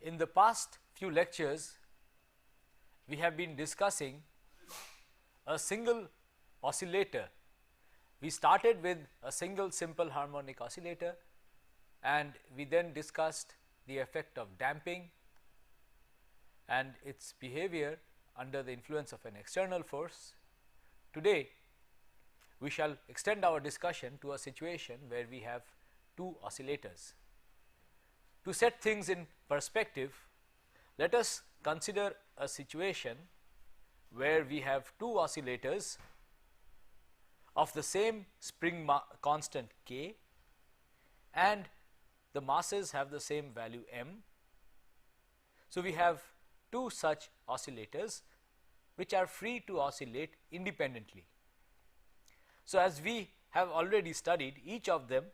In the past few lectures, we have been discussing a single oscillator. We started with a single simple harmonic oscillator, and we then discussed the effect of damping and its behavior under the influence of an external force. Today, we shall extend our discussion to a situation where we have two oscillators. To set things in perspective, let us consider a situation where we have two oscillators of the same spring constant k, and the masses have the same value m. So, we have two such oscillators which are free to oscillate independently. So, as we have already studied, each of them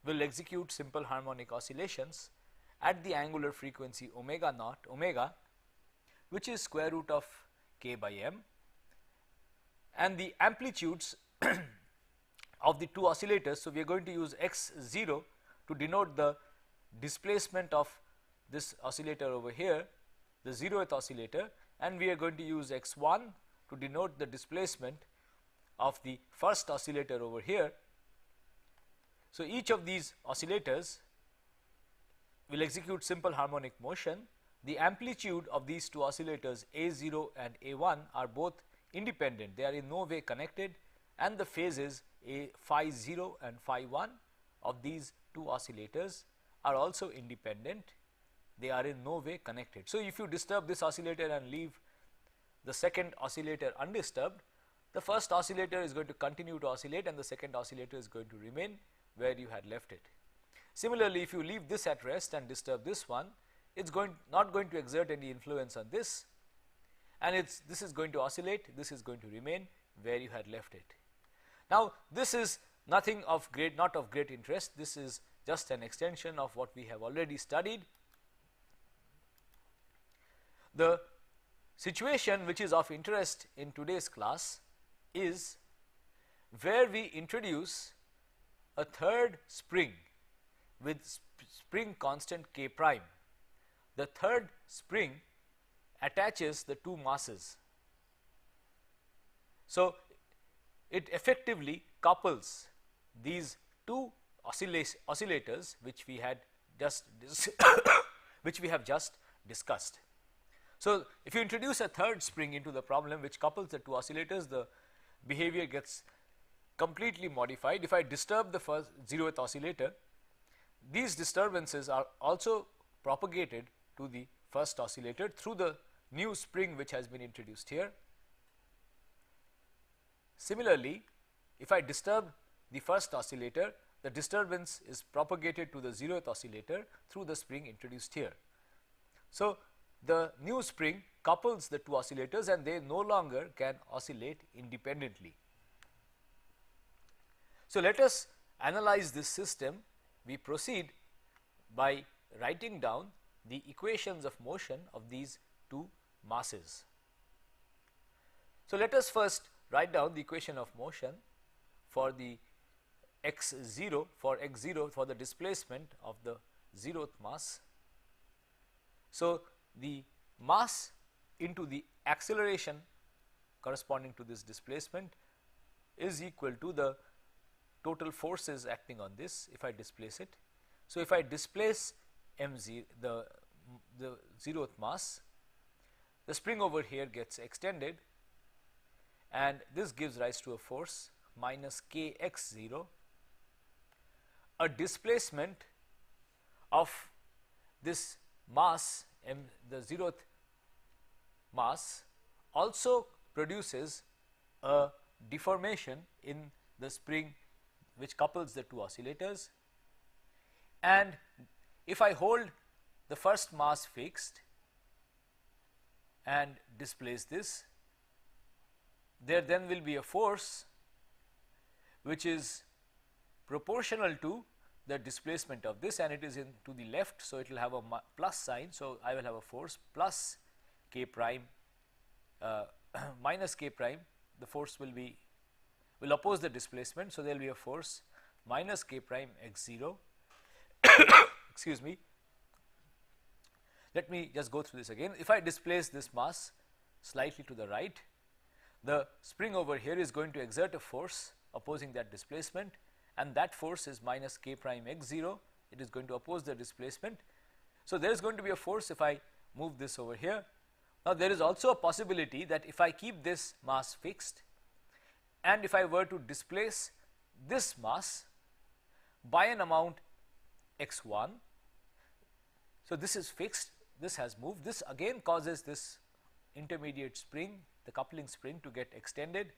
will execute simple harmonic oscillations at the angular frequency omega naught omega, which is square root of k by m, and the amplitudes of the two oscillators. So, we are going to use x 0 to denote the displacement of this oscillator over here, the 0th oscillator, and we are going to use x 1 to denote the displacement of the first oscillator over here. So, each of these oscillators will execute simple harmonic motion. The amplitude of these two oscillators A0 and A1 are both independent, they are in no way connected, and the phases phi 0 and phi 1 of these two oscillators are also independent, they are in no way connected. So, if you disturb this oscillator and leave the second oscillator undisturbed, the first oscillator is going to continue to oscillate and the second oscillator is going to remain where you had left it. Similarly, if you leave this at rest and disturb this one, it is not going to exert any influence on this, and this is going to oscillate, this is going to remain where you had left it. Now, this is nothing of not of great interest, this is just an extension of what we have already studied. The situation which is of interest in today's class is where we introduce a third spring with spring constant k prime. The third spring attaches the two masses. So, it effectively couples these two oscillators which we had just which we have just discussed. So, if you introduce a third spring into the problem which couples the two oscillators, the behavior gets completely modified. If I disturb the first 0th oscillator, these disturbances are also propagated to the first oscillator through the new spring which has been introduced here. Similarly, if I disturb the first oscillator, the disturbance is propagated to the 0th oscillator through the spring introduced here. So, the new spring couples the two oscillators and they no longer can oscillate independently. So, let us analyze this system. We proceed by writing down the equations of motion of these two masses. So, let us first write down the equation of motion for the x 0 for the displacement of the 0th mass. So, the mass into the acceleration corresponding to this displacement is equal to the total forces acting on this if I displace it. So, if I displace m0 the 0th mass, the spring over here gets extended and this gives rise to a force minus kx0, a displacement of this mass the 0th mass also produces a deformation in the spring which couples the two oscillators, and if I hold the first mass fixed and displace this, there then will be a force which is proportional to the displacement of this, and it is in to the left. So, it will have a plus sign. So, I will have a force plus k prime minus k prime, the force will oppose the displacement. So, there will be a force minus k prime x 0 excuse me. Let me just go through this again. If I displace this mass slightly to the right, the spring over here is going to exert a force opposing that displacement, and that force is minus k prime x 0. It is going to oppose the displacement. So, there is going to be a force if I move this over here. Now, there is also a possibility that if I keep this mass fixed and if I were to displace this mass by an amount x 1, so this is fixed, this has moved, this again causes this intermediate spring, the coupling spring, to get extended,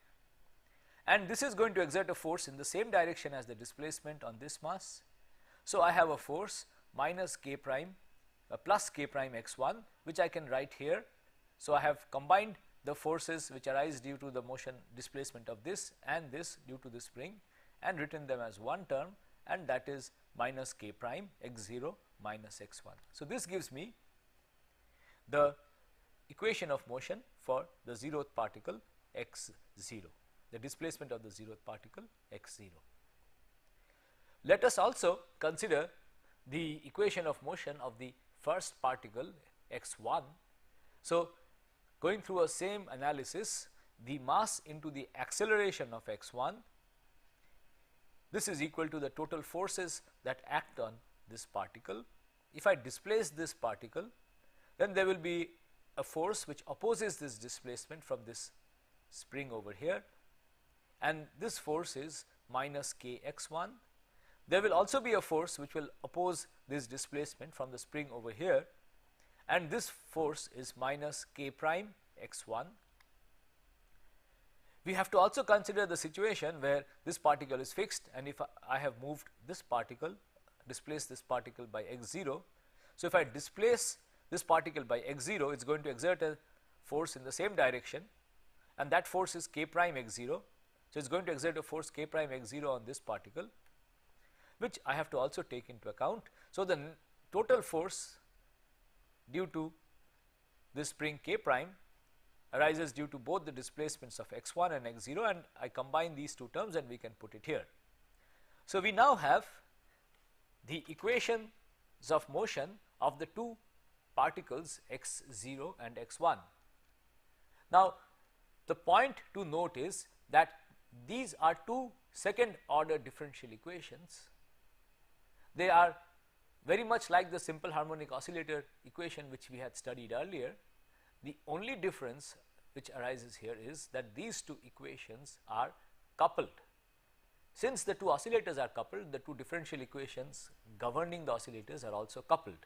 and this is going to exert a force in the same direction as the displacement on this mass. So, I have a force minus k prime plus k prime x 1, which I can write here. So, I have combined the forces which arise due to the motion displacement of this and this due to the spring and written them as one term, and that is minus k prime x 0 minus x 1. So, this gives me the equation of motion for the 0th particle x 0, the displacement of the 0th particle x 0. Let us also consider the equation of motion of the first particle x 1. So, going through a same analysis, the mass into the acceleration of x 1, this is equal to the total forces that act on this particle. If I displace this particle, then there will be a force which opposes this displacement from this spring over here, and this force is minus k x 1. There will also be a force which will oppose this displacement from the spring over here, and this force is minus k prime x 1. We have to also consider the situation where this particle is fixed, and if I have moved this particle, displace this particle by x 0. So, if I displace this particle by x 0, it is going to exert a force in the same direction, and that force is k prime x 0. So, it is going to exert a force k prime x 0 on this particle, which I have to also take into account. So, the total force due to this spring k prime arises due to both the displacements of x 1 and x 0, and I combine these two terms and we can put it here. So, we now have the equations of motion of the two particles x 0 and x 1. Now, the point to note is that these are two second order differential equations. They are very much like the simple harmonic oscillator equation which we had studied earlier. The only difference which arises here is that these two equations are coupled. Since the two oscillators are coupled, the two differential equations governing the oscillators are also coupled.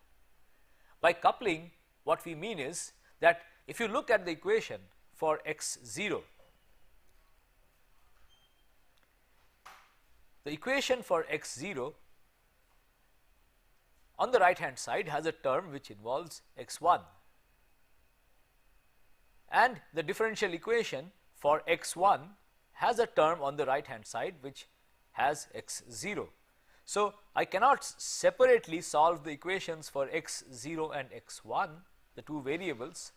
By coupling, what we mean is that if you look at the equation for x 0, the equation for x 0 on the right hand side has a term which involves x 1, and the differential equation for x 1 has a term on the right hand side which has x 0. So, I cannot separately solve the equations for x 0 and x 1, the two variables.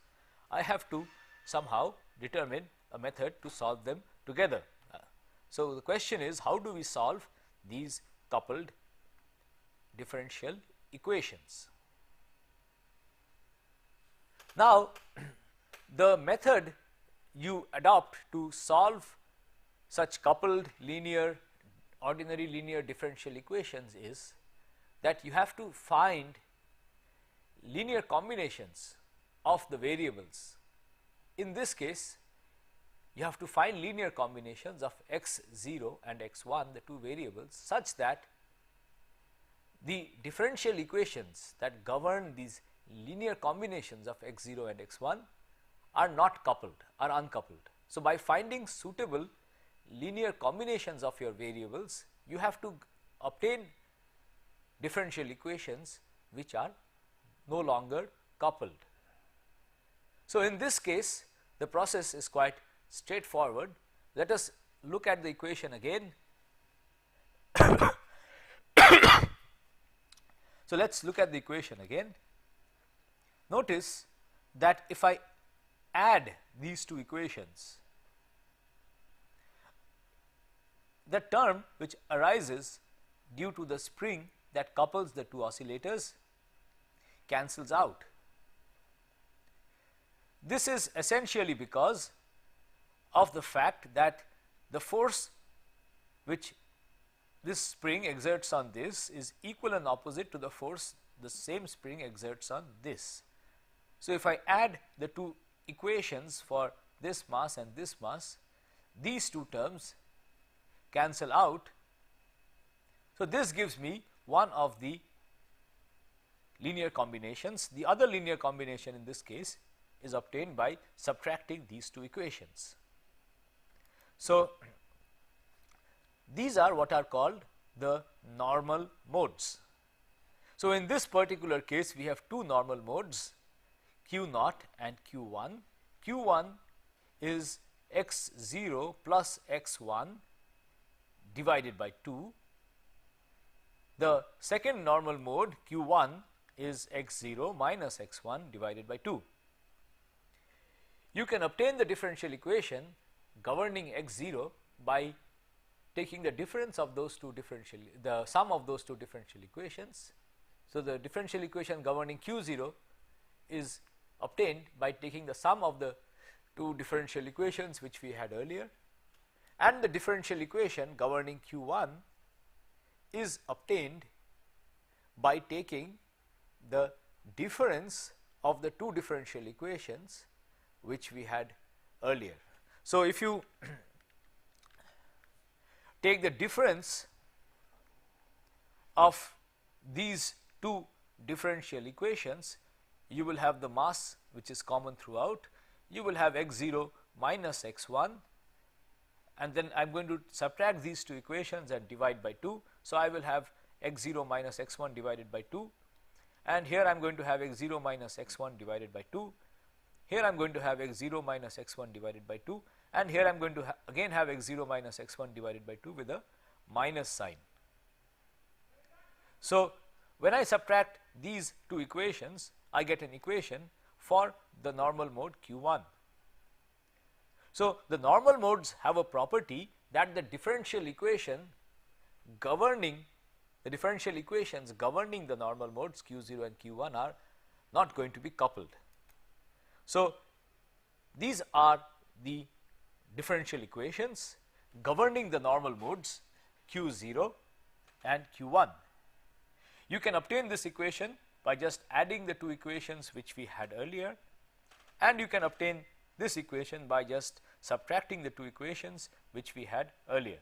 I have to somehow determine a method to solve them together. So, the question is, how do we solve these coupled differential equations? Now, the method you adopt to solve such coupled ordinary linear differential equations is that you have to find linear combinations of the variables. In this case, you have to find linear combinations of x 0 and x 1, the two variables, such that the differential equations that govern these linear combinations of x 0 and x 1 are not coupled, are uncoupled. So, by finding suitable linear combinations of your variables, you have to obtain differential equations which are no longer coupled. So, in this case, the process is quite straightforward. Let us look at the equation again. So, let us look at the equation again. Notice that if I add these two equations, the term which arises due to the spring that couples the two oscillators cancels out. This is essentially because of the fact that the force which this spring exerts on this is equal and opposite to the force the same spring exerts on this. So, if I add the two equations for this mass and this mass, these two terms cancel out. So, this gives me one of the linear combinations. The other linear combination in this case is obtained by subtracting these two equations. So, these are what are called the normal modes. So, in this particular case we have two normal modes, q naught and q1. q1 is x0 plus x1 divided by 2. The second normal mode q1 is x0 minus x1 divided by 2. You can obtain the differential equation governing x0 by taking the difference of those two the sum of those two differential equations. So, the differential equation governing q0 is obtained by taking the sum of the two differential equations which we had earlier, and the differential equation governing q1 is obtained by taking the difference of the two differential equations which we had earlier. So, if you take the difference of these two differential equations, you will have the mass which is common throughout. You will have x0 minus x1, and then I am going to subtract these two equations and divide by 2. So, I will have x0 minus x1 divided by 2, and here I am going to have x0 minus x1 divided by 2. Here I am going to have x0 minus x1 divided by 2, and here I am going to again have x0 minus x1 divided by 2 with a minus sign. So, when I subtract these two equations, I get an equation for the normal mode q1. So, the normal modes have a property that the differential equation governing the differential equations governing the normal modes q0 and q1 are not going to be coupled. So, these are the differential equations governing the normal modes q0 and q1. You can obtain this equation by just adding the two equations which we had earlier, and you can obtain this equation by just subtracting the two equations which we had earlier.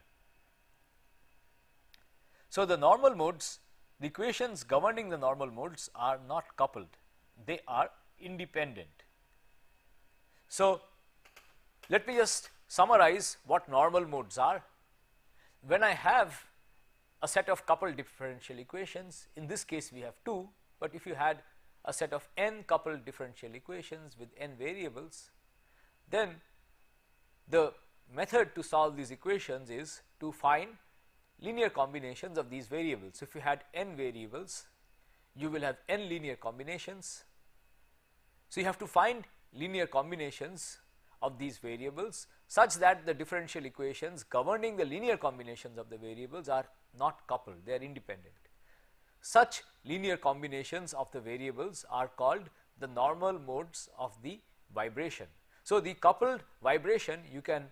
So, the normal modes, the equations governing the normal modes are not coupled, they are independent. So, let me just summarize what normal modes are. When I have a set of coupled differential equations, in this case we have 2, but if you had a set of n coupled differential equations with n variables, then the method to solve these equations is to find linear combinations of these variables. If you had n variables, you will have n linear combinations. So, you have to find linear combinations of these variables such that the differential equations governing the linear combinations of the variables are not coupled, they are independent. Such linear combinations of the variables are called the normal modes of the vibration. So, the coupled vibration you can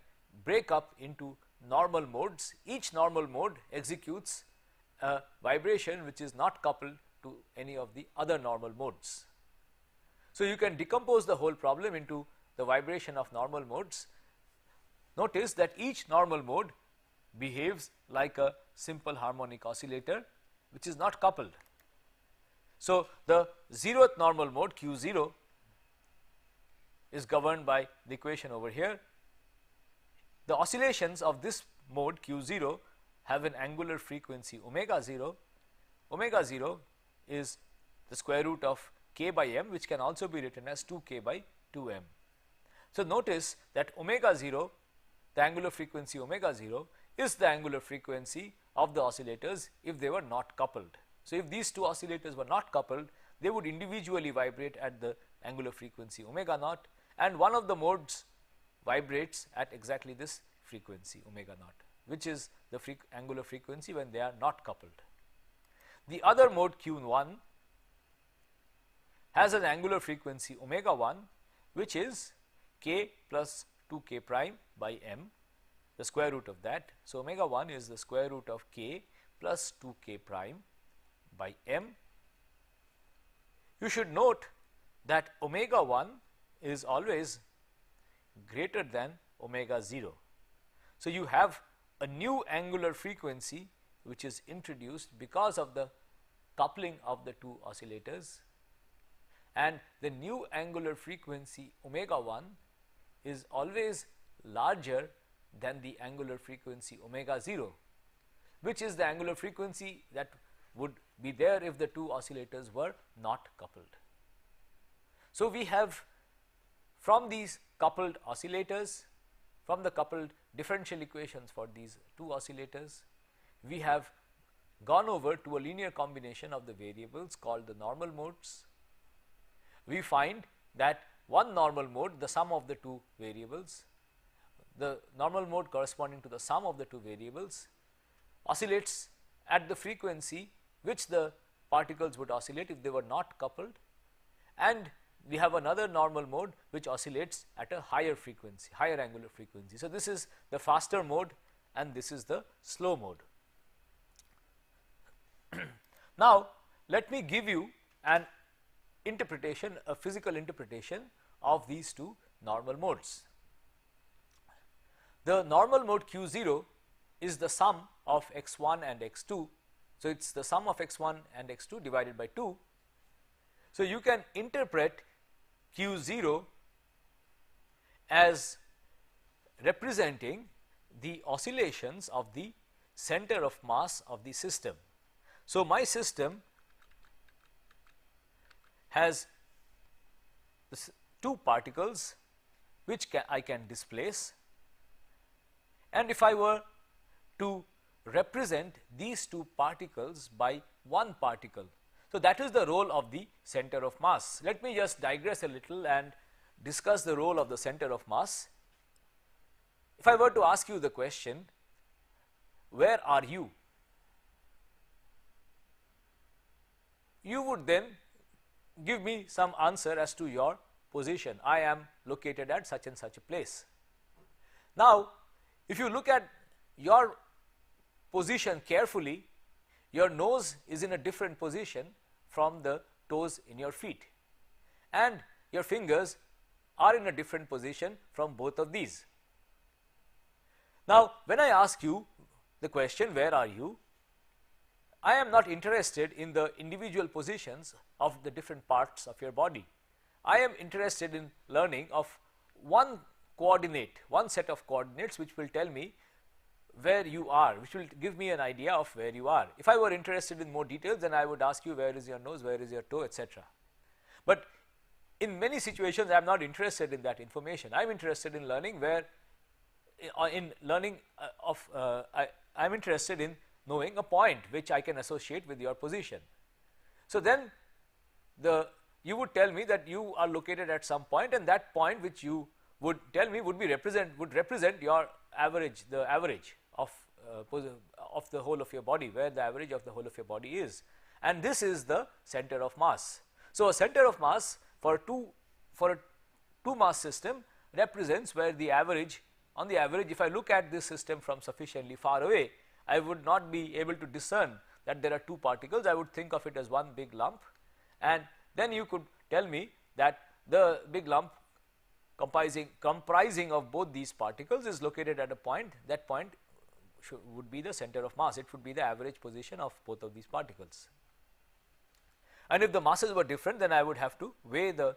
break up into normal modes. Each normal mode executes a vibration which is not coupled to any of the other normal modes. So, you can decompose the whole problem into the vibration of normal modes. Notice that each normal mode behaves like a simple harmonic oscillator which is not coupled. So, the 0th normal mode q0 is governed by the equation over here. The oscillations of this mode q0 have an angular frequency omega 0. Omega 0 is the square root of k by m, which can also be written as 2k by 2m. So, notice that omega 0, the angular frequency omega 0 is the angular frequency of the oscillators if they were not coupled. So, if these two oscillators were not coupled, they would individually vibrate at the angular frequency omega naught, and one of the modes vibrates at exactly this frequency omega naught, which is the angular frequency when they are not coupled. The other mode q1 has an angular frequency omega 1, which is k plus 2k prime by m, the square root of that. So, omega 1 is the square root of k plus 2k prime by m. You should note that omega 1 is always greater than omega 0. So, you have a new angular frequency which is introduced because of the coupling of the two oscillators, and the new angular frequency omega 1 is always larger than the angular frequency omega 0, which is the angular frequency that would be there if the two oscillators were not coupled. So, we have from these coupled oscillators, from the coupled differential equations for these two oscillators, we have gone over to a linear combination of the variables called the normal modes. We find that one normal mode, the sum of the two variables, the normal mode corresponding to the sum of the two variables, oscillates at the frequency which the particles would oscillate if they were not coupled, and we have another normal mode which oscillates at a higher frequency, higher angular frequency. So, this is the faster mode and this is the slow mode. Now, let me give you an interpretation, a physical interpretation of these two normal modes. The normal mode Q0 is the sum of x1 and x2. So, it is the sum of x1 and x2 divided by 2. So, you can interpret Q0 as representing the oscillations of the center of mass of the system. So, my system has two particles which I can displace, and if I were to represent these two particles by one particle, so that is the role of the center of mass. Let me just digress a little and discuss the role of the center of mass. If I were to ask you the question, where are you? You would then give me some answer as to your position. I am located at such and such a place. Now, if you look at your position carefully, your nose is in a different position from the toes in your feet, and your fingers are in a different position from both of these. Now, when I ask you the question, where are you? I am not interested in the individual positions of the different parts of your body. I am interested in learning of one coordinate, one set of coordinates which will tell me where you are, which will give me an idea of where you are. If I were interested in more details, then I would ask you where is your nose, where is your toe, etc. But in many situations, I am not interested in that information. I am interested in learning where, I am interested in knowing a point which I can associate with your position. So, then you would tell me that you are located at some point, and that point which you would tell me would represent your average, the average of the whole of your body, where the average of the whole of your body is, and this is the center of mass. So, a center of mass for a two mass system represents where the average, on the average, if I look at this system from sufficiently far away, I would not be able to discern that there are two particles. I would think of it as one big lump, and then you could tell me that the big lump comprising of both these particles is located at a point. That point would be the center of mass. It would be the average position of both of these particles. And if the masses were different, then I would have to weigh the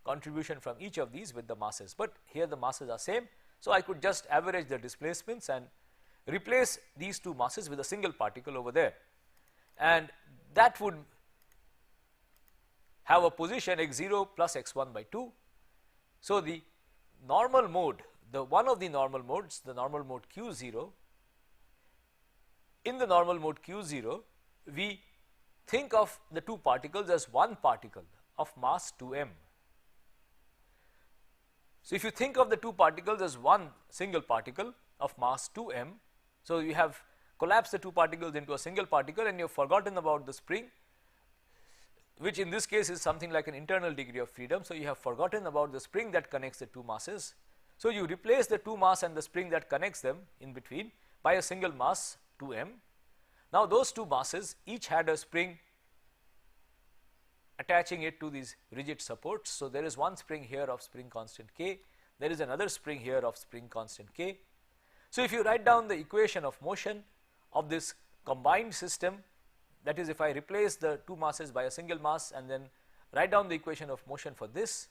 contribution from each of these with the masses, but here the masses are same. So, I could just average the displacements and replace these two masses with a single particle over there, and that would have a position x0 plus x1 by 2. So, the normal mode, one of the normal modes, the normal mode Q0, in the normal mode Q0, we think of the two particles as one particle of mass 2m. So, if you think of the two particles as one single particle of mass 2m, so you have collapsed the two particles into a single particle and you have forgotten about the spring which in this case is something like an internal degree of freedom. So, you have forgotten about the spring that connects the two masses. So, you replace the two mass and the spring that connects them in between by a single mass 2m. Now, those two masses each had a spring attaching it to these rigid supports. So, there is one spring here of spring constant k, there is another spring here of spring constant k. So, if you write down the equation of motion of this combined system, that is, if I replace the two masses by a single mass and then write down the equation of motion for this,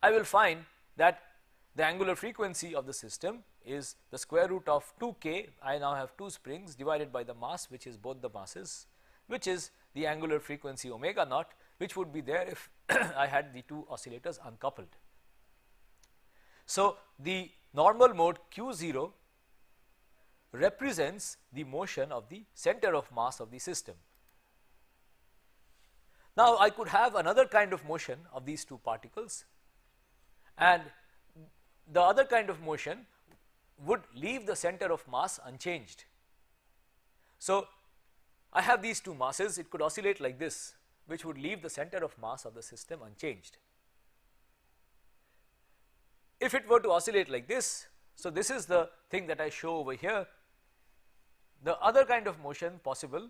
I will find that the angular frequency of the system is the square root of 2k. I now have two springs divided by the mass, which is both the masses, which is the angular frequency omega naught, which would be there if I had the two oscillators uncoupled. So, the normal mode q0 represents the motion of the center of mass of the system. Now, I could have another kind of motion of these two particles, and the other kind of motion would leave the center of mass unchanged. So, I have these two masses, it could oscillate like this, which would leave the center of mass of the system unchanged. If it were to oscillate like this, so this is the thing that I show over here. The other kind of motion possible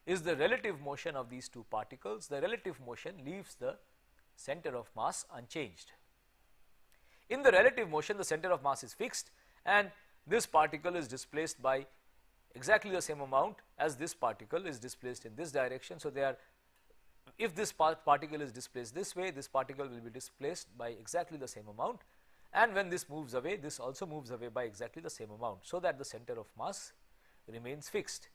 is the relative motion of these two particles. The relative motion leaves the center of mass unchanged. In the relative motion, the center of mass is fixed and this particle is displaced by exactly the same amount as this particle is displaced in this direction. So, they are, if this particle is displaced this way, this particle will be displaced by exactly the same amount, and when this moves away, this also moves away by exactly the same amount, so that the center of mass remains fixed.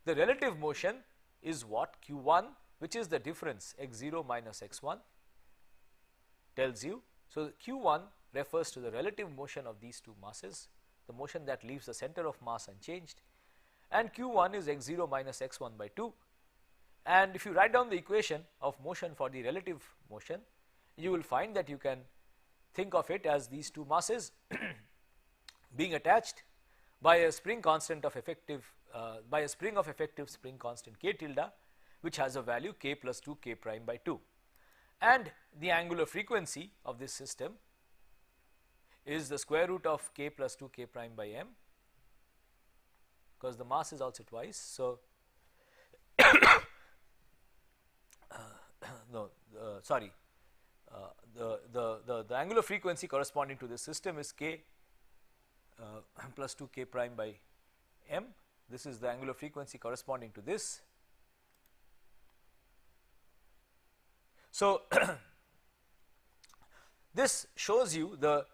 The relative motion is what q1, which is the difference x0 minus x1 tells you. So, q1 refers to the relative motion of these two masses, the motion that leaves the center of mass unchanged, and q1 is x0 minus x1 by 2. And if you write down the equation of motion for the relative motion, you will find that you can think of it as these two masses being attached by a spring constant of effective by a spring of effective spring constant k tilde, which has a value k plus 2 k prime by 2, and the angular frequency of this system is the square root of k plus 2 k prime by m, because the mass is also twice. So, the angular frequency corresponding to this system is k plus 2 k prime by m. This is the angular frequency corresponding to this. So, this shows you the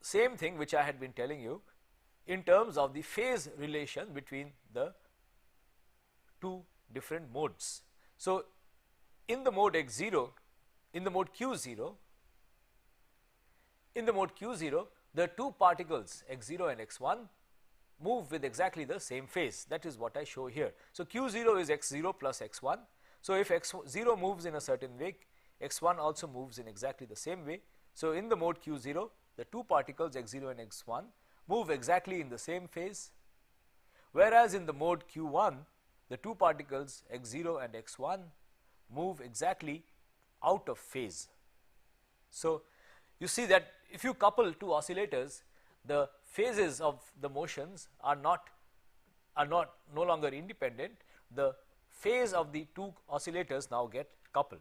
same thing which I had been telling you in terms of the phase relation between the two different modes. So, in the mode x0, in the mode q0, the two particles x0 and x1 move with exactly the same phase. That is what I show here. So, q0 is x0 plus x1. So, if x0 moves in a certain way, x1 also moves in exactly the same way. So, in the mode q0, the two particles x0 and x1 move exactly in the same phase, whereas in the mode q1, the two particles x0 and x1 move exactly out of phase. So, you see that if you couple two oscillators, the phases of the motions are no longer independent. The phase of the two oscillators now get coupled.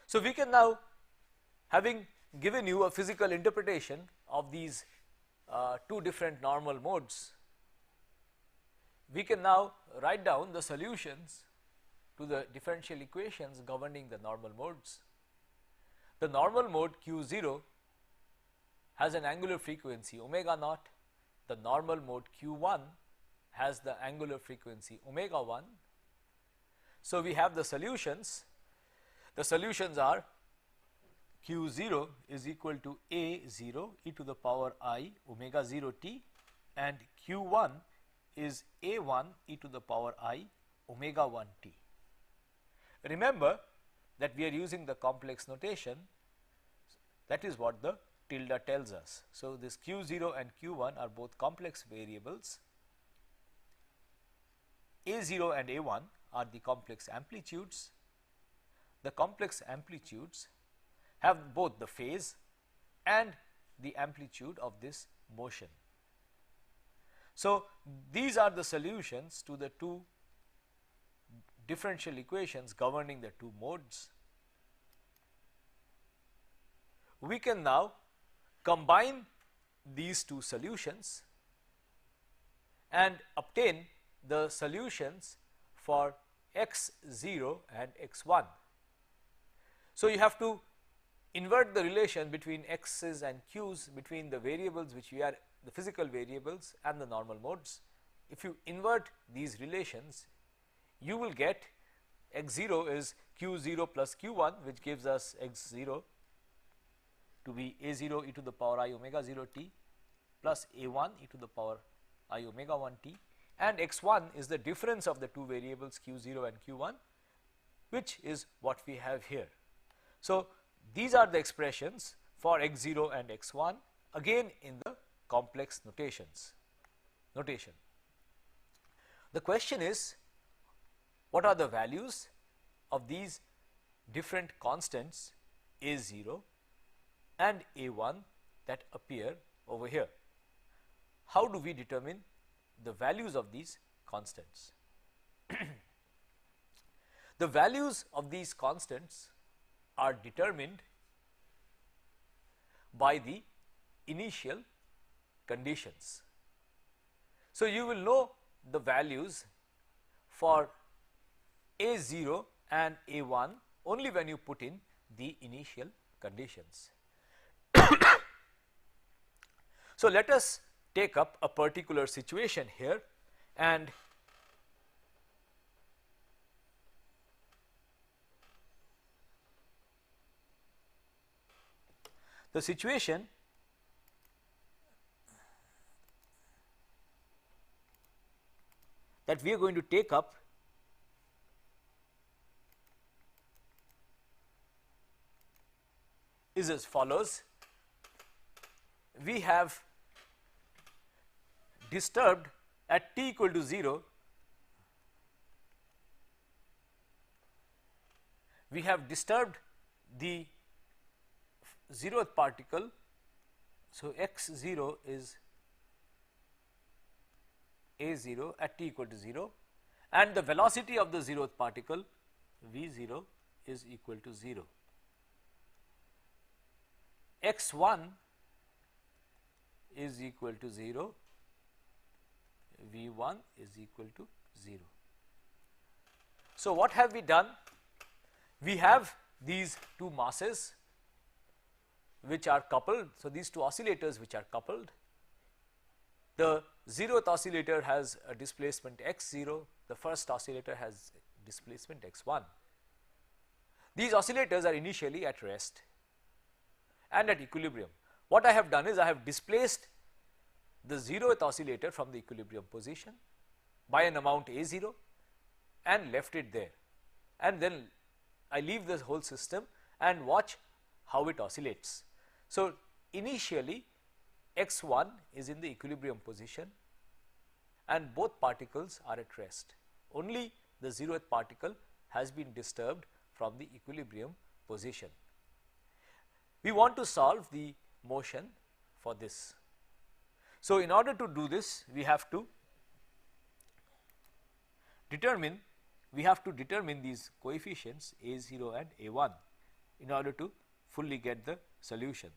So, we can now, having given you a physical interpretation of these two different normal modes, we can now write down the solutions to the differential equations governing the normal modes. The normal mode q0 has an angular frequency omega naught. The normal mode q1 has the angular frequency omega 1. So, we have the solutions. The solutions are q0 is equal to a0 e to the power I omega 0 t, and q1 is a1 e to the power I omega 1 t. Remember that we are using the complex notation. That is what the tilde tells us. So, this q0 and q1 are both complex variables. A0 and A1 are the complex amplitudes. The complex amplitudes have both the phase and the amplitude of this motion. So, these are the solutions to the two differential equations governing the two modes. We can now combine these two solutions and obtain the solutions for x0 and x1. So, you have to invert the relation between x's and q's between the variables which we are the physical variables and the normal modes. If you invert these relations, you will get x0 is q0 plus q1, which gives us x0 to be a0 e to the power I omega 0 t plus a1 e to the power I omega 1 t, and x1 is the difference of the two variables q0 and q1, which is what we have here. So, these are the expressions for x0 and x1, again in the complex notation. The question is, what are the values of these different constants a0 and a1 that appear over here? How do we determine the values of these constants? The values of these constants are determined by the initial conditions. So, you will know the values for a0 and a1 only when you put in the initial conditions. So, let us take up a particular situation here, and the situation that we are going to take up is as follows. We have disturbed at t equal to 0, we have disturbed the 0th particle. So, x0 is a0 at t equal to 0, and the velocity of the 0th particle v0 is equal to 0. x1 is equal to 0, v1 is equal to 0. So, what have we done? We have these two masses which are coupled. So, these two oscillators which are coupled. The 0th oscillator has a displacement x0, the first oscillator has displacement x1. These oscillators are initially at rest and at equilibrium. What I have done is I have displaced the 0th oscillator from the equilibrium position by an amount a0 and left it there, and then I leave the whole system and watch how it oscillates. So, initially x1 is in the equilibrium position and both particles are at rest. Only the 0th particle has been disturbed from the equilibrium position. We want to solve the motion for this. So, in order to do this, we have to determine these coefficients a0 and a1 in order to fully get the solution.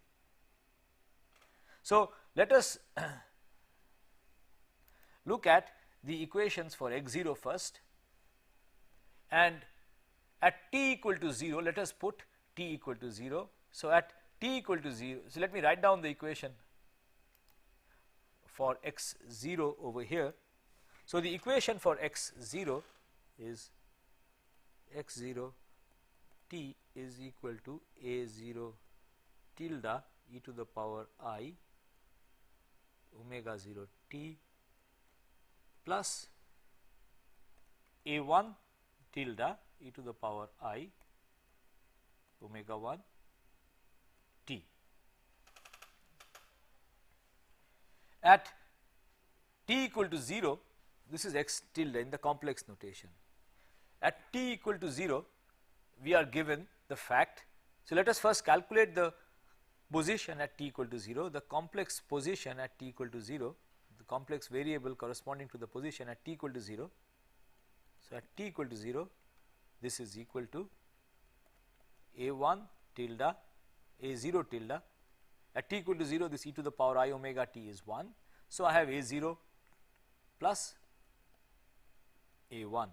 So, let us look at the equations for x0 first, and at t equal to 0, let us put t equal to 0. So, at t equal to 0, so let me write down the equation for x0 over here. So, the equation for x0 is x0 t is equal to a0 tilde e to the power I omega 0 t plus a1 tilde e to the power I omega 1 t. at t equal to 0, this is x tilde in the complex notation. At t equal to 0, we are given the fact. So, let us first calculate the position at t equal to 0, the complex position at t equal to 0, the complex variable corresponding to the position at t equal to 0. So, at t equal to 0, this is equal to a1 tilde a0 tilde. At t equal to 0, this e to the power I omega t is 1. So, I have a0 plus a1.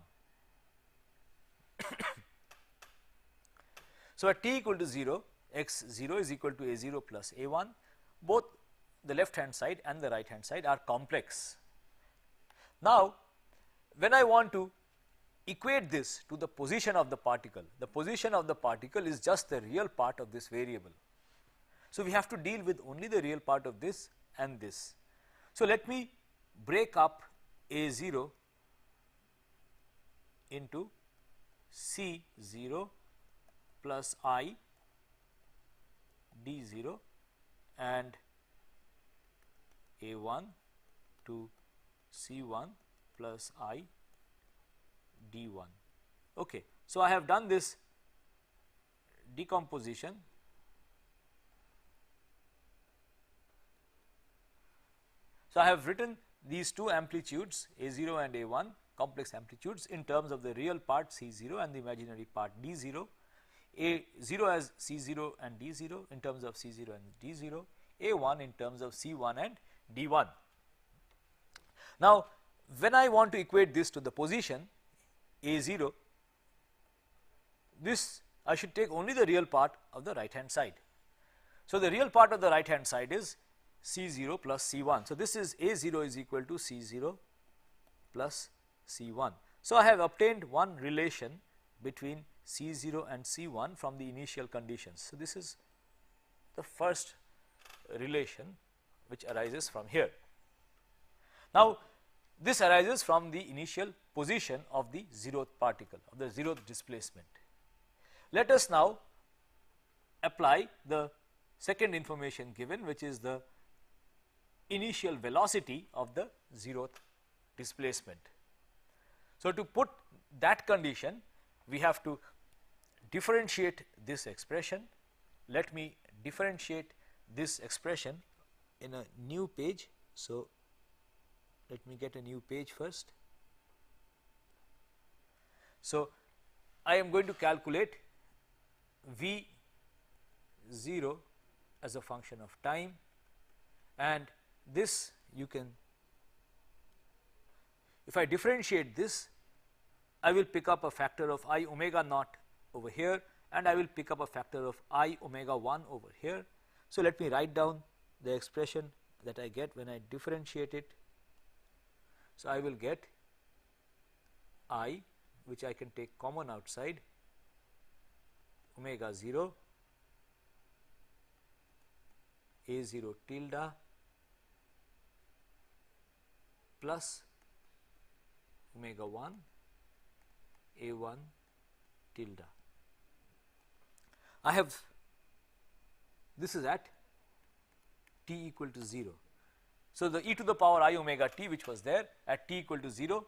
So, at t equal to 0, x0 is equal to a0 plus a1, both the left hand side and the right hand side are complex. Now, when I want to equate this to the position of the particle, the position of the particle is just the real part of this variable. So, we have to deal with only the real part of this and this. So, let me break up a0 into c0 plus I d0 and a1 to c1 plus I d1. Okay. So, I have done this decomposition. So, I have written these two amplitudes a0 and a1 complex amplitudes in terms of the real part c0 and the imaginary part d0, a0 as c0 and d0 in terms of c0 and d0, a1 in terms of c1 and d1. Now, when I want to equate this to the position a0, this I should take only the real part of the right hand side. So, the real part of the right hand side is c0 plus c1. So, this is a0 is equal to c0 plus c1. So, I have obtained one relation between c0 and c1 from the initial conditions. So, this is the first relation which arises from here. Now, this arises from the initial position of the zeroth particle, of the zeroth displacement. Let us now apply the second information given, which is the initial velocity of the zeroth displacement. So, to put that condition, we have to differentiate this expression. Let me differentiate this expression in a new page. So, let me get a new page first. So, I am going to calculate V0 as a function of time, and this you can, if I differentiate this, I will pick up a factor of I omega naught over here, and I will pick up a factor of I omega 1 over here. So, let me write down the expression that I get when I differentiate it. So, I will get I, which I can take common outside, omega 0 a0 tilde plus omega 1 a1 tilde. I have, this is at t equal to 0. So, the e to the power I omega t which was there at t equal to 0,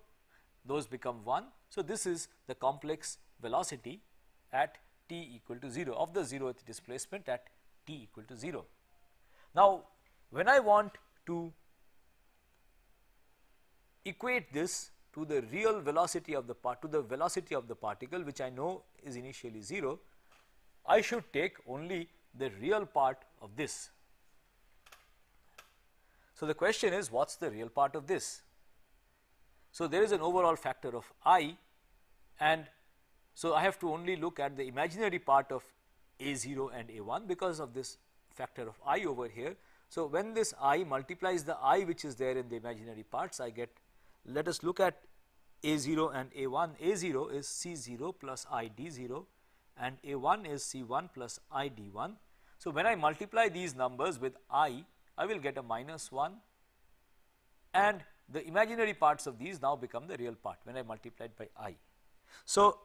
those become 1. So, this is the complex velocity at t equal to 0 of the zeroth displacement at t equal to 0. Now, when I want to equate this to the real velocity of the velocity of the particle, which I know is initially 0, I should take only the real part of this. So, the question is, what is the real part of this? So, there is an overall factor of I, and so I have to only look at the imaginary part of a0 and a1 because of this factor of I over here. So, when this I multiplies the I which is there in the imaginary parts, I get, let us look at a0 and a1. a0 is c0 plus I d0 and a1 is c1 plus I d1. So, when I multiply these numbers with I will get a minus 1, and the imaginary parts of these now become the real part when I multiply it by I. So,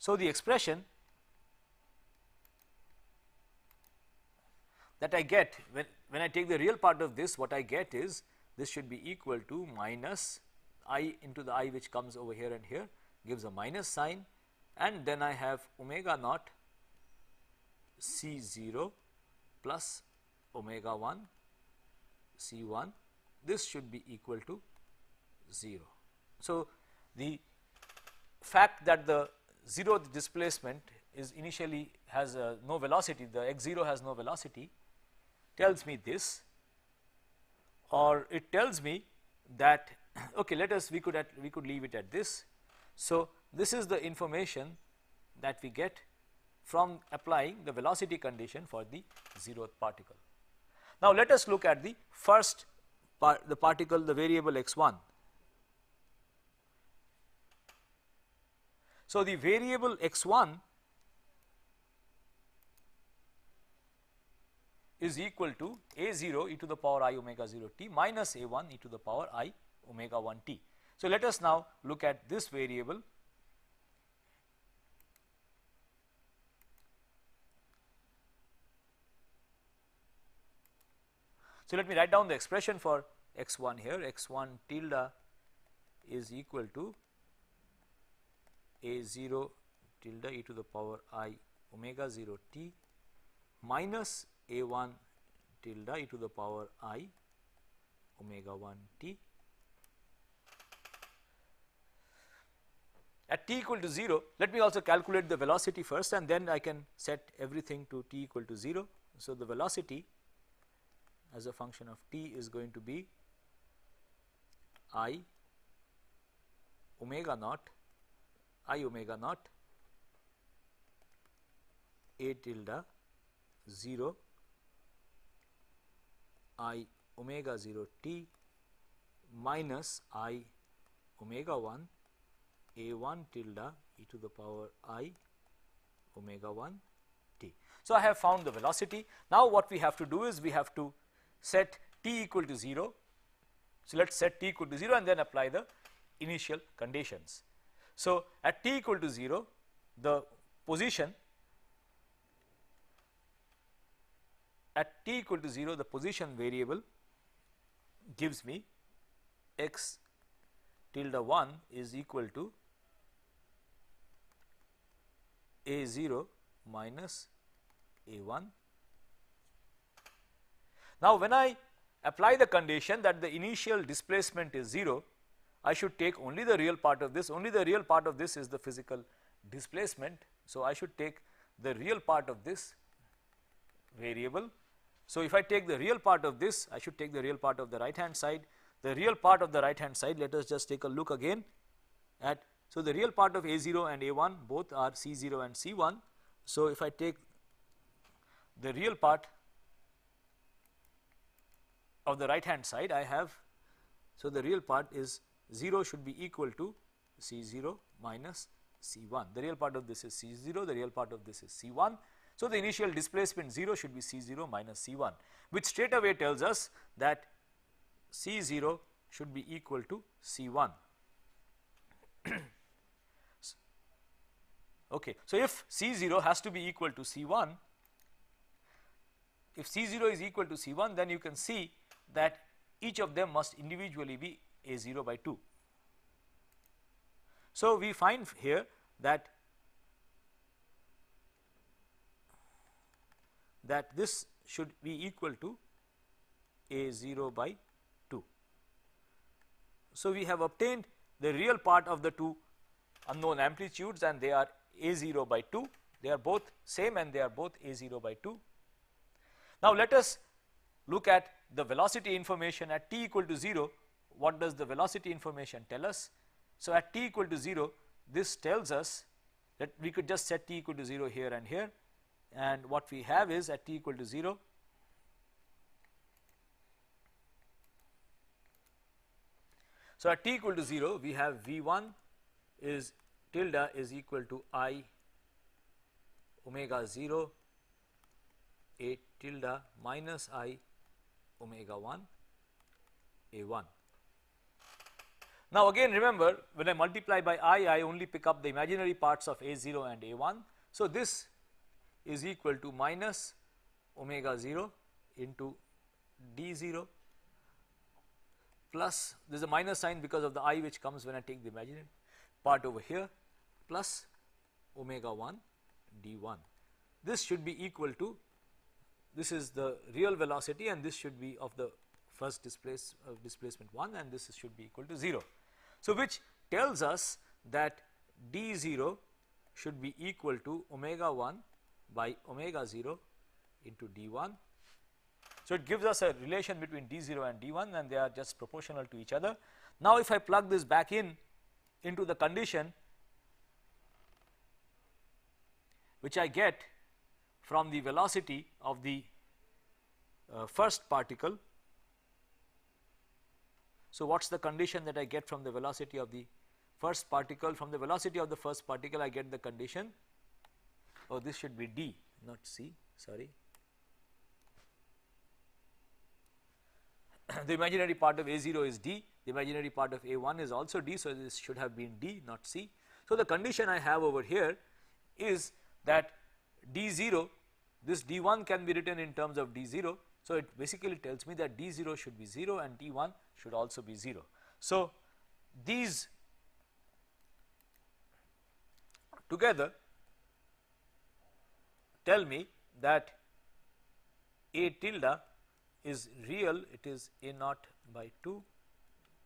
the expression that I get when I take the real part of this, what I get is this should be equal to minus I into the I which comes over here and here gives a minus sign, and then I have omega naught C0 plus omega 1 C1, this should be equal to 0. So, the fact that the zeroth displacement is initially has no velocity, the x0 has no velocity, tells me this, or it tells me that okay, let us we could leave it at this. So, this is the information that we get from applying the velocity condition for the zeroth particle. Now, let us look at the first the particle, the variable x1. So, the variable x1 is equal to a0 e to the power I omega 0 t minus a1 e to the power I omega 1 t. So, let us now look at this variable. So, let me write down the expression for x1 here. X1 tilde is equal to a0 tilde e to the power I omega 0 t minus a1 tilde e to the power I omega 1 t. At t equal to 0, let me also calculate the velocity first, and then I can set everything to t equal to 0. So, the velocity as a function of t is going to be I omega naught a tilde 0 I omega 0 t minus I omega 1 a1 tilde e to the power I omega 1 t. So, I have found the velocity. Now, what we have to do is we have to set t equal to 0. So, let us set t equal to 0 and then apply the initial conditions. So, at t equal to 0, the position at t equal to 0, the position variable gives me x tilde 1 is equal to a0 minus a1. Now, when I apply the condition that the initial displacement is 0, I should take only the real part of this, only the real part of this is the physical displacement. So, I should take the real part of this variable. So, if I take the real part of this, I should take the real part of the right hand side. The real part of the right hand side, let us just take a look again at, so the real part of a0 and a1 both are c0 and c1. So, if I take the real part of the right hand side, I have, so the real part is 0 should be equal to c0 minus c1. The real part of this is c0, the real part of this is c1. So, the initial displacement 0 should be c0 minus c1, which straight away tells us that c0 should be equal to c1. Okay. So, if c0 has to be equal to c1, if c0 is equal to c1, then you can see that each of them must individually be a0 by 2. So, we find here that this should be equal to a0 by 2. So, we have obtained the real part of the two unknown amplitudes, and they are a0 by 2, they are both same and they are both a0 by 2. Now, let us look at the velocity information at t equal to 0. What does the velocity information tell us? So, at t equal to 0, this tells us that we could just set t equal to 0 here and here, and what we have is at t equal to 0, so at t equal to 0 we have v1 is tilde is equal to I omega 0 a tilde minus I omega 1 a1. Now, again remember, when I multiply by I only pick up the imaginary parts of a0 and a1. So, this is equal to minus omega 0 into d0 plus, there is a minus sign because of the I which comes when I take the imaginary part over here, plus omega 1 d1. This should be equal to, this is the real velocity and this should be of the first displacement 1 and this should be equal to 0. So, which tells us that d0 should be equal to omega 1 by omega 0 into d1. So, it gives us a relation between d0 and d1 and they are just proportional to each other. Now, if I plug this back in into the condition which I get from the velocity of the first particle. So, what is the condition that I get from the velocity of the first particle? From the velocity of the first particle I get the condition, oh this should be d not c, sorry. The imaginary part of A0 is d, the imaginary part of A1 is also d, so this should have been d not c. So, the condition I have over here is that d0, this d1 can be written in terms of d0. So, it basically tells me that d0 should be 0 and d1 should also be 0. So, these together tell me that A tilde is real, it is A naught by 2,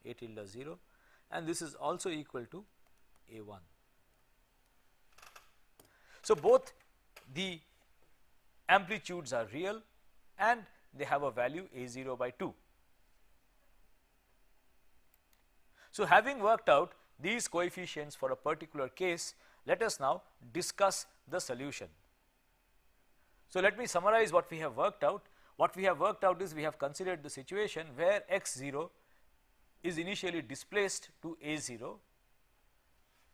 A tilde 0 and this is also equal to A1. So, both the amplitudes are real and they have a value A0 by 2. So, having worked out these coefficients for a particular case, let us now discuss the solution. So, let me summarize what we have worked out. What we have worked out is we have considered the situation where x0 is initially displaced to A0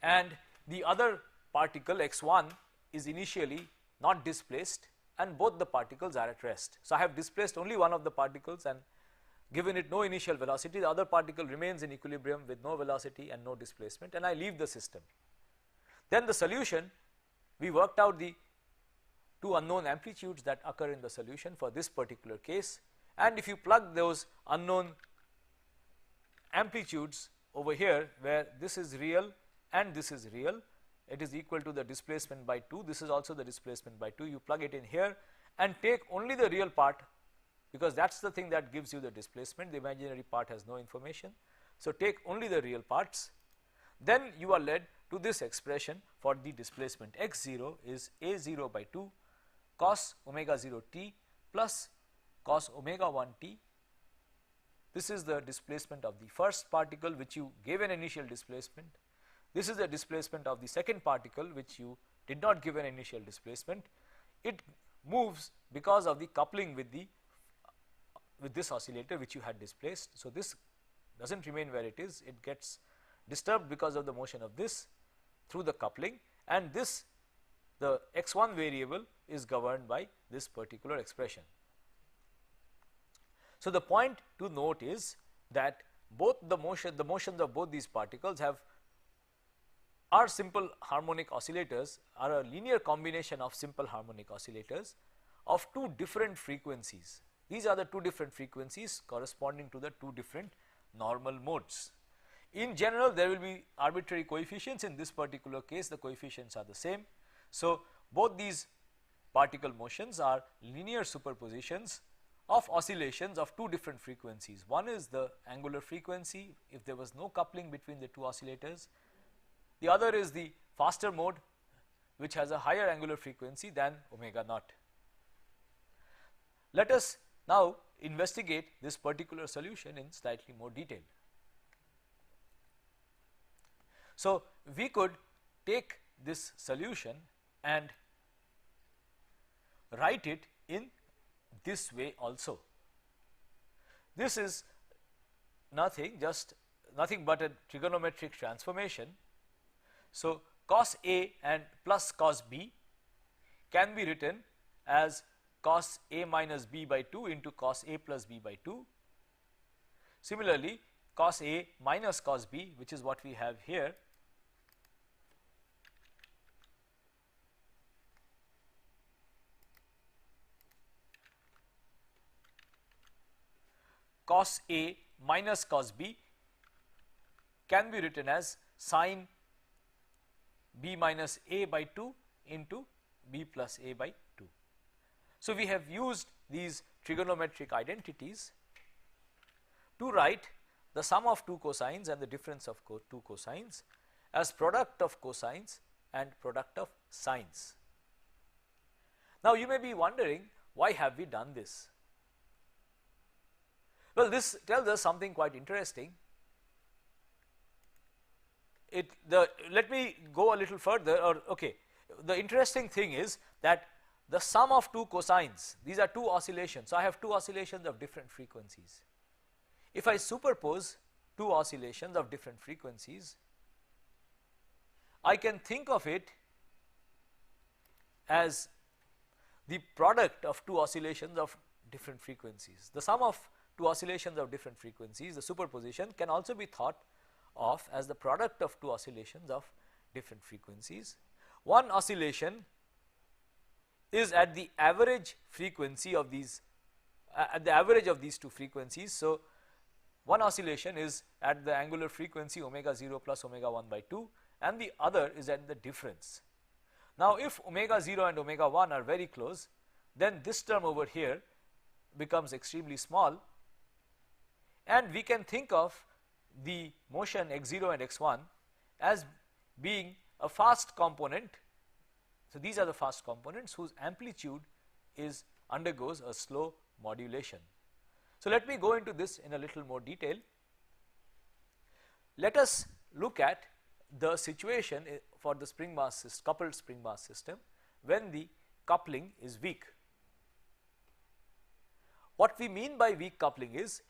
and the other particle x1 is initially not displaced and both the particles are at rest. So, I have displaced only one of the particles and given it no initial velocity, the other particle remains in equilibrium with no velocity and no displacement and I leave the system. Then the solution, we worked out the two unknown amplitudes that occur in the solution for this particular case, and if you plug those unknown amplitudes over here where this is real and this is real, it is equal to the displacement by 2, this is also the displacement by 2, you plug it in here and take only the real part because that is the thing that gives you the displacement, the imaginary part has no information. So, take only the real parts, then you are led to this expression for the displacement x0 is A0 by 2 cos omega 0 t plus cos omega 1 t. This is the displacement of the first particle which you gave an initial displacement. This is the displacement of the second particle which you did not give an initial displacement. It moves because of the coupling with this oscillator which you had displaced. So, this does not remain where it is, it gets disturbed because of the motion of this through the coupling and this, the x1 variable is governed by this particular expression. So, the point to note is that both the motions of both these particles are simple harmonic oscillators, are a linear combination of simple harmonic oscillators of two different frequencies. These are the two different frequencies corresponding to the two different normal modes. In general, there will be arbitrary coefficients. In this particular case, the coefficients are the same. So, both these particle motions are linear superpositions of oscillations of two different frequencies. One is the angular frequency if there was no coupling between the two oscillators. The other is the faster mode which has a higher angular frequency than omega naught. Let us now investigate this particular solution in slightly more detail. So, we could take this solution and write it in this way also. This is nothing but a trigonometric transformation. So, cos A and plus cos B can be written as cos A minus B by 2 into cos A plus B by 2. Similarly, cos A minus cos B, which is what we have here, cos A minus cos B can be written as sin B minus A by 2 into B plus A by 2. So, we have used these trigonometric identities to write the sum of two cosines and the difference of two cosines as product of cosines and product of sines. Now, you may be wondering, why have we done this? Well, this tells us something quite interesting. Let me go a little further, or okay, the interesting thing is that the sum of two cosines, these are two oscillations. So, I have two oscillations of different frequencies. If I superpose two oscillations of different frequencies, I can think of it as the product of two oscillations of different frequencies. The sum of two oscillations of different frequencies, the superposition, can also be thought of as the product of two oscillations of different frequencies. One oscillation is at the average frequency of these, at the average of these two frequencies. So, one oscillation is at the angular frequency omega 0 plus omega 1 by 2, and the other is at the difference. Now, if omega 0 and omega 1 are very close, then this term over here becomes extremely small, and we can think of the motion x 0 and x 1 as being a fast component. So, these are the fast components whose amplitude undergoes a slow modulation. So, let me go into this in a little more detail. Let us look at the situation for the spring mass system, coupled spring mass system, when the coupling is weak. What we mean by weak coupling is,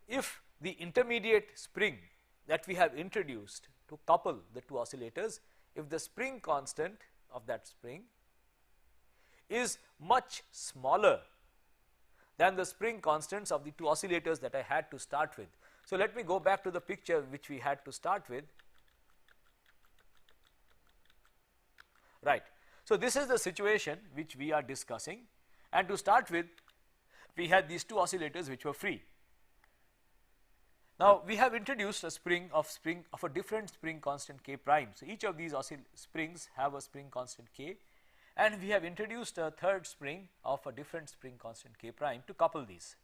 if the intermediate spring that we have introduced to couple the two oscillators, if the spring constant of that spring is much smaller than the spring constants of the two oscillators that I had to start with. So, let me go back to the picture which we had to start with. Right. So, this is the situation which we are discussing, and to start with, we had these two oscillators which were free. Now, we have introduced a spring of a different spring constant k prime. So, each of these springs have a spring constant k, and we have introduced a third spring of a different spring constant k prime to couple these.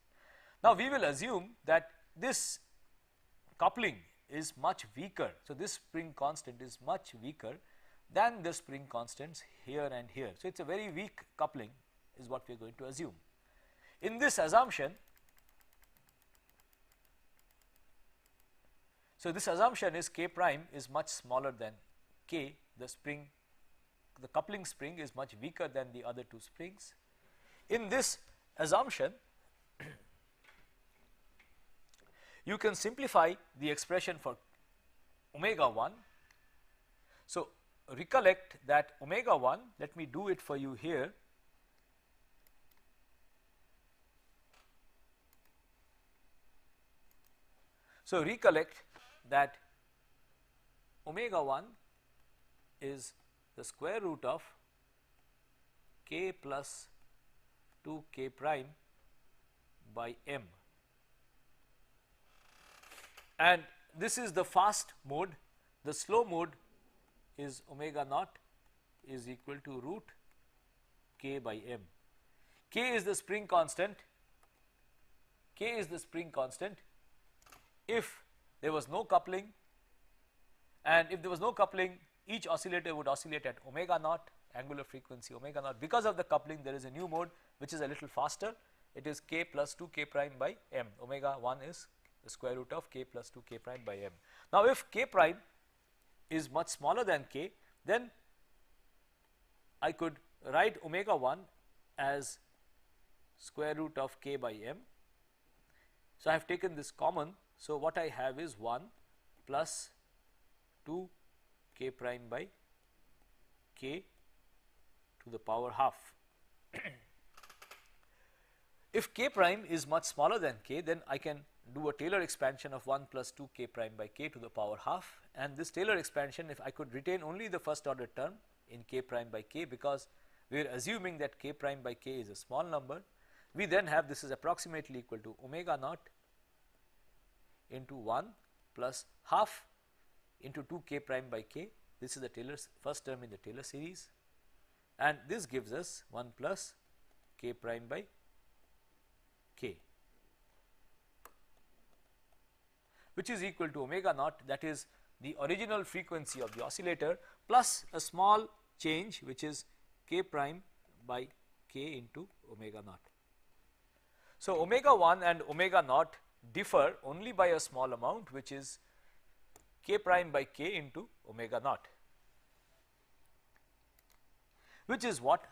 Now, we will assume that this coupling is much weaker. So, this spring constant is much weaker than the spring constants here and here. So, it is a very weak coupling is what we are going to assume. In this assumption, so this assumption is k prime is much smaller than k, the coupling spring is much weaker than the other two springs. In this assumption, you can simplify the expression for omega 1. So, recollect that omega 1, let me do it for you here. So, recollect that omega 1 is the square root of k plus 2 k prime by m, and this is the fast mode. The slow mode is omega naught is equal to root k by m. K is the spring constant, k is the spring constant if there was no coupling, and if there was no coupling, each oscillator would oscillate at omega naught, angular frequency omega naught. Because of the coupling, there is a new mode which is a little faster. It is k plus 2 k prime by m. Omega 1 is the square root of k plus 2 k prime by m. Now, if k prime is much smaller than k, then I could write omega 1 as square root of k by m. So, I have taken this common. So, what I have is 1 plus 2 k prime by k to the power half. If k prime is much smaller than k, then I can do a Taylor expansion of 1 plus 2 k prime by k to the power half, and this Taylor expansion, if I could retain only the first order term in k prime by k, because we are assuming that k prime by k is a small number, we then have this is approximately equal to omega naught into 1 plus half into 2 k prime by k. This is the Taylor's first term in the Taylor series, and this gives us 1 plus k prime by k, which is equal to omega naught, that is the original frequency of the oscillator, plus a small change which is k prime by k into omega naught. So, omega 1 and omega naught differ only by a small amount, which is k prime by k into omega naught, which is what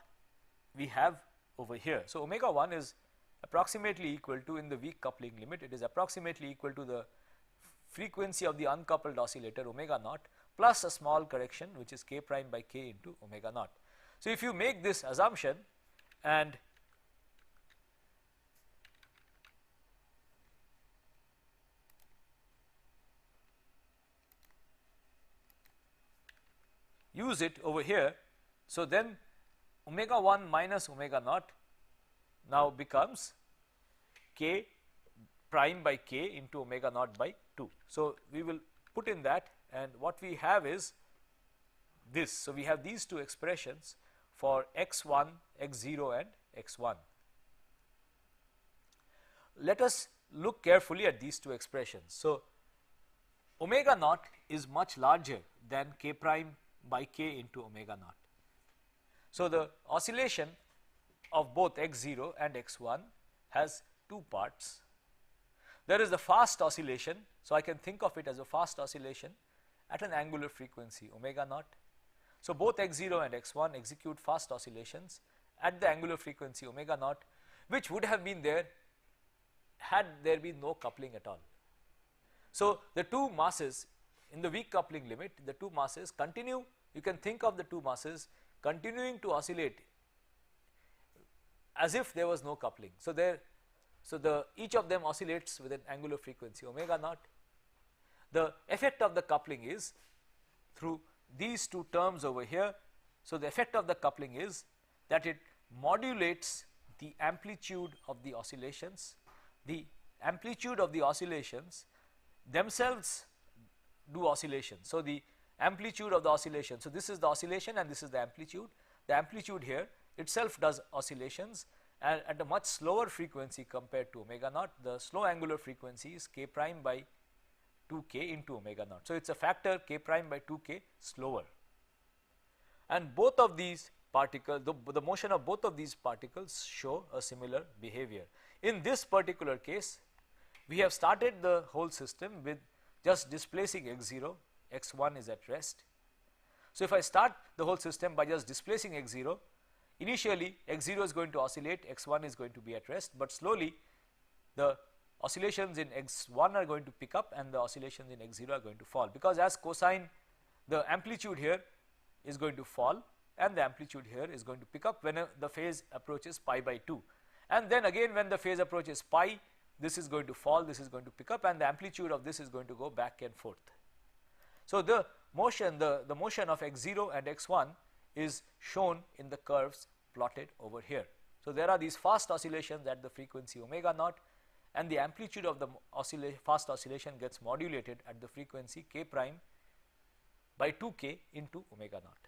we have over here. So, omega 1 is approximately equal to, in the weak coupling limit, it is approximately equal to the frequency of the uncoupled oscillator omega naught plus a small correction which is k prime by k into omega naught. So, if you make this assumption and use it over here, so then omega 1 minus omega naught now becomes k prime by k into omega naught by 2. So, we will put in that, and what we have is this. So, we have these two expressions for x1, x0 and x1. Let us look carefully at these two expressions. So, omega naught is much larger than k prime by k into omega naught. So, the oscillation of both x0 and x1 has two parts. There is the fast oscillation. So, I can think of it as a fast oscillation at an angular frequency omega naught. So, both x0 and x1 execute fast oscillations at the angular frequency omega naught, which would have been there had there been no coupling at all. So, the two masses in the weak coupling limit, the two masses continue, you can think of the two masses continuing to oscillate as if there was no coupling. So, each of them oscillates with an angular frequency omega naught. The effect of the coupling is through these two terms over here. So, the effect of the coupling is that it modulates the amplitude of the oscillations. The amplitude of the oscillations themselves do oscillation. So, the amplitude of the oscillation, so this is the oscillation and this is the amplitude. The amplitude here itself does oscillations, and at a much slower frequency compared to omega naught. The slow angular frequency is k prime by 2k into omega naught. So, it is a factor k prime by 2k slower, and both of these particles, the motion of both of these particles show a similar behavior. In this particular case, we have started the whole system with just displacing x0, x1 is at rest. So, if I start the whole system by just displacing x0, initially x0 is going to oscillate, x1 is going to be at rest, but slowly the oscillations in x1 are going to pick up and the oscillations in x0 are going to fall, because as cosine the amplitude here is going to fall and the amplitude here is going to pick up when the phase approaches pi by 2, and then again when the phase approaches pi, this is going to fall, this is going to pick up, and the amplitude of this is going to go back and forth. So, the motion of x0 and x1 is shown in the curves plotted over here. So, there are these fast oscillations at the frequency omega naught, and the amplitude of the fast oscillation gets modulated at the frequency k prime by 2k into omega naught.